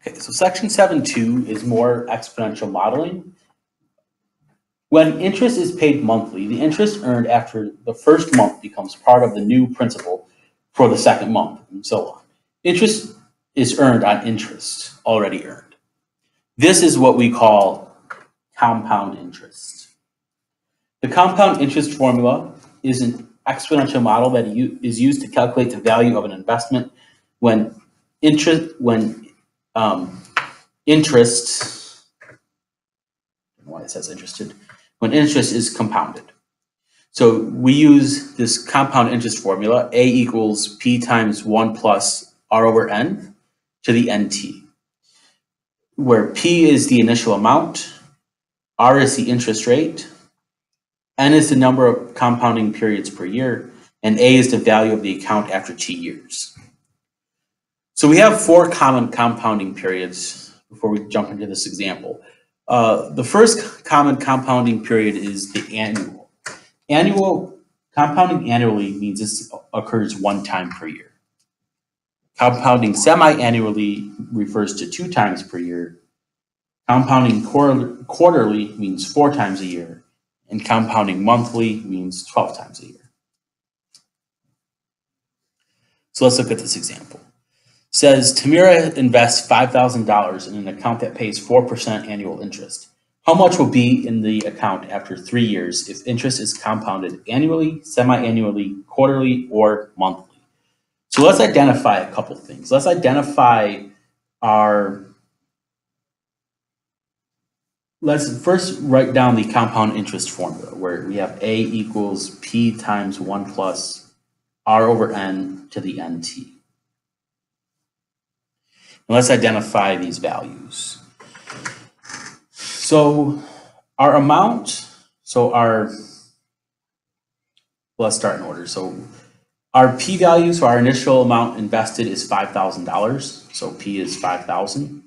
Okay, so section 7.2 is more exponential modeling. When interest is paid monthly, the interest earned after the first month becomes part of the new principal for the second month, and so on. Interest is earned on interest already earned. This is what we call compound interest. The compound interest formula is an exponential model that is used to calculate the value of an investment when interest, I don't know why it says interested, when interest is compounded. So we use this compound interest formula, A equals P times 1 plus R over N to the NT, where P is the initial amount, R is the interest rate, N is the number of compounding periods per year, and A is the value of the account after T years. So we have 4 common compounding periods before we jump into this example. The first common compounding period is the annual. Compounding annually means this occurs 1 time per year. Compounding semi-annually refers to 2 times per year. Compounding quarterly means 4 times a year. And compounding monthly means 12 times a year. So let's look at this example. It says Tamira invests $5,000 in an account that pays 4% annual interest. How much will be in the account after 3 years if interest is compounded annually, semi-annually, quarterly, or monthly? So let's identify a couple things. Let's identify let's first write down the compound interest formula where we have A equals P times 1 plus R over N to the NT. And let's identify these values. So our amount, let's start in order. So our P value, so our initial amount invested is $5,000. So P is 5,000.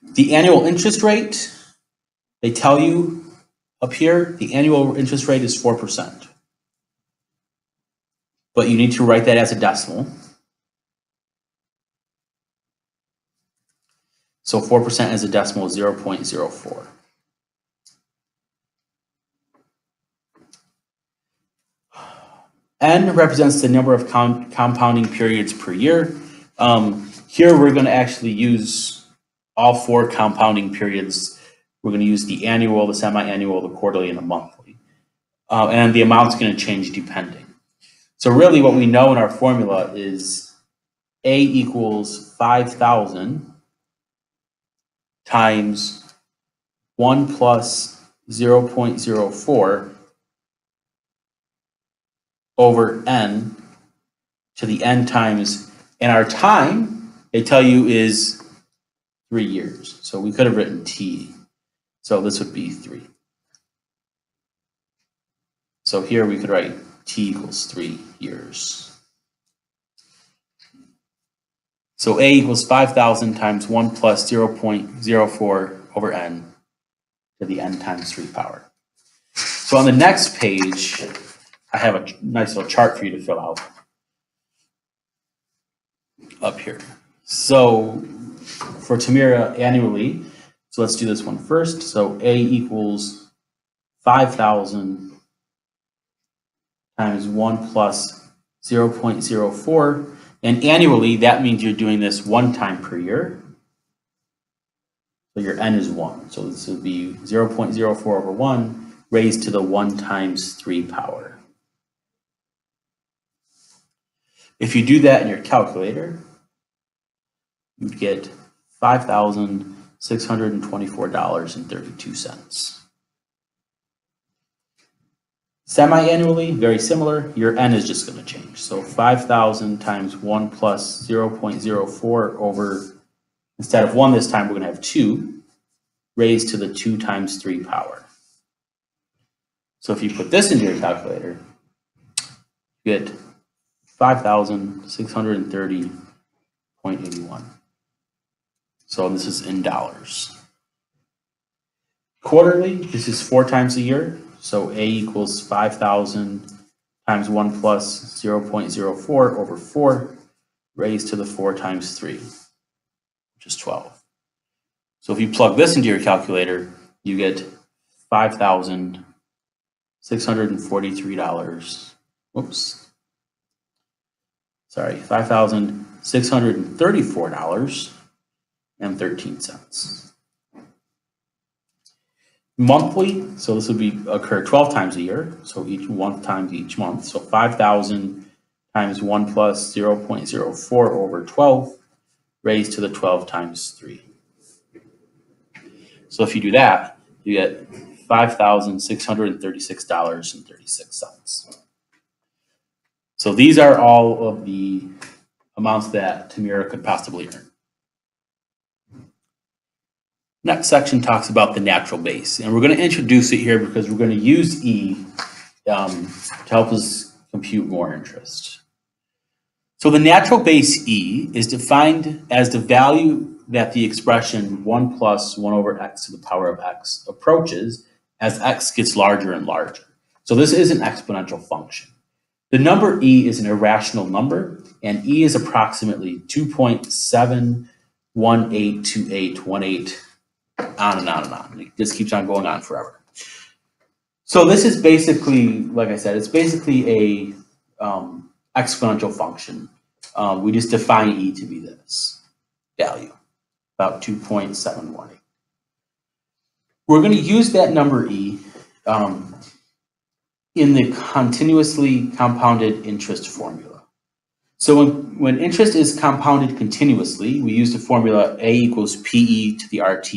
The annual interest rate, they tell you up here, the annual interest rate is 4%. But you need to write that as a decimal. So 4% as a decimal is 0.04. N represents the number of compounding periods per year. Here we're going to actually use all 4 compounding periods. We're going to use the annual, the semi-annual, the quarterly, and the monthly. And the amount's going to change depending. So really what we know in our formula is A equals 5,000 times 1 plus 0.04 over N to the N times, and our time, they tell you, is 3 years. So we could have written T. So this would be 3. So here we could write T equals 3 years. So A equals 5,000 times 1 plus 0.04 over N to the N times 3 power. So on the next page, I have a nice little chart for you to fill out up here. So for Tamira annually, so let's do this one first. So A equals 5,000 times 1 plus 0.04. And annually, that means you're doing this 1 time per year. So your N is 1. So this would be 0.04 over 1 raised to the 1 times 3 power. If you do that in your calculator, you'd get $5,624.32. Semi-annually, very similar, your N is just going to change. So 5,000 times 1 plus 0.04 over, instead of 1 this time, we're going to have 2, raised to the 2 times 3 power. So if you put this into your calculator, you get 5,630.81. So this is in dollars. Quarterly, this is 4 times a year. So A equals 5,000 times 1 plus 0.04 over 4 raised to the 4 times 3. which is 12. So if you plug this into your calculator, you get $5,643. Whoops. Sorry, $5,634.13. Monthly, so this would occur 12 times a year, so each 1 times each month. So 5,000 times 1 plus 0.04 over 12 raised to the 12 times 3. So if you do that, you get $5,636.36. So these are all of the amounts that Tamira could possibly earn. Next section talks about the natural base, and we're going to introduce it here because we're going to use E to help us compute more interest. So the natural base E is defined as the value that the expression 1 plus 1 over x to the power of x approaches as x gets larger and larger. So this is an exponential function. The number E is an irrational number, and E is approximately 2.7182818, on and on and on. It just keeps on going on forever. So this is basically, like I said, it's basically a exponential function. We just define E to be this value, about 2.718. We're going to use that number E in the continuously compounded interest formula. So when interest is compounded continuously, we use the formula A equals PE to the RT,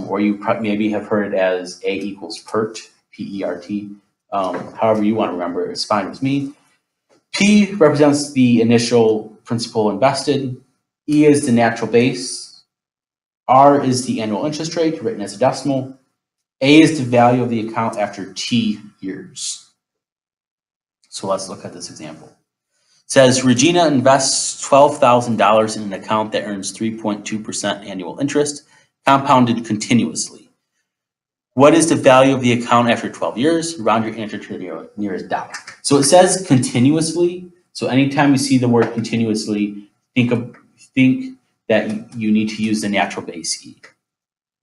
or you maybe have heard it as A equals PERT, P-E-R-T. However you want to remember it, it's fine with me. P represents the initial principal invested. E is the natural base. R is the annual interest rate, written as a decimal. A is the value of the account after T years. So let's look at this example. It says Regina invests $12,000 in an account that earns 3.2% annual interest, compounded continuously. What is the value of the account after 12 years? Round your answer to the nearest dollar. So it says continuously. So anytime you see the word continuously, think that you need to use the natural base E.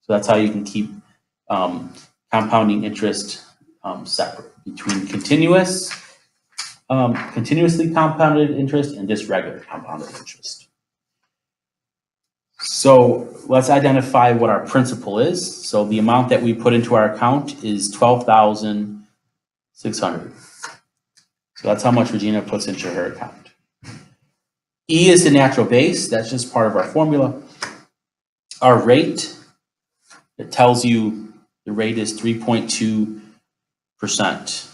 So that's how you can keep compounding interest separate between continuously compounded interest and just regular compounded interest. So let's identify what our principal is. So the amount that we put into our account is $12,600. So that's how much Regina puts into her account. E is the natural base. That's just part of our formula. Our rate, it tells you the rate is 3.2%,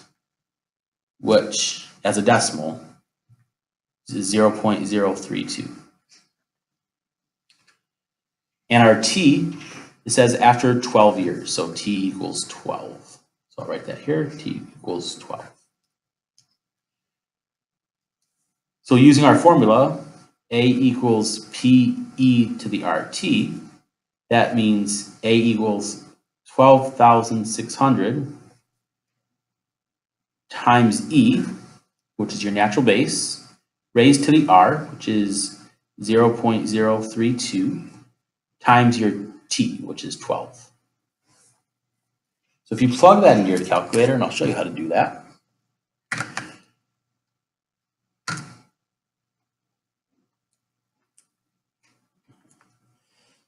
which as a decimal is 0.032. And our T, it says after 12 years, so T equals 12. So I'll write that here, T equals 12. So using our formula, A equals PE to the RT, that means A equals 12,600 times E, which is your natural base, raised to the R, which is 0.032, times your T, which is 12. So if you plug that into your calculator, and I'll show you how to do that.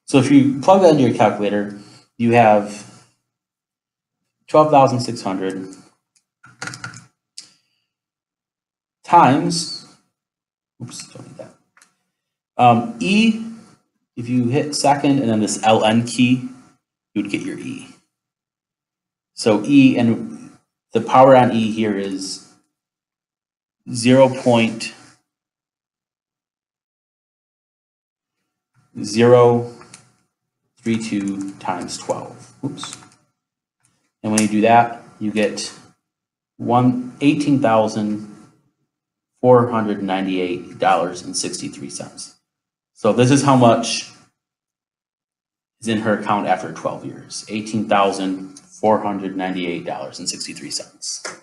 So if you plug that into your calculator, you have 12,600 times, oops, don't need that. E, if you hit second and then this LN key, you would get your E. So E, and the power on E here is 0.032 times 12. Oops. And when you do that, you get $18,498.63. So this is how much is in her account after 12 years, $18,498.63.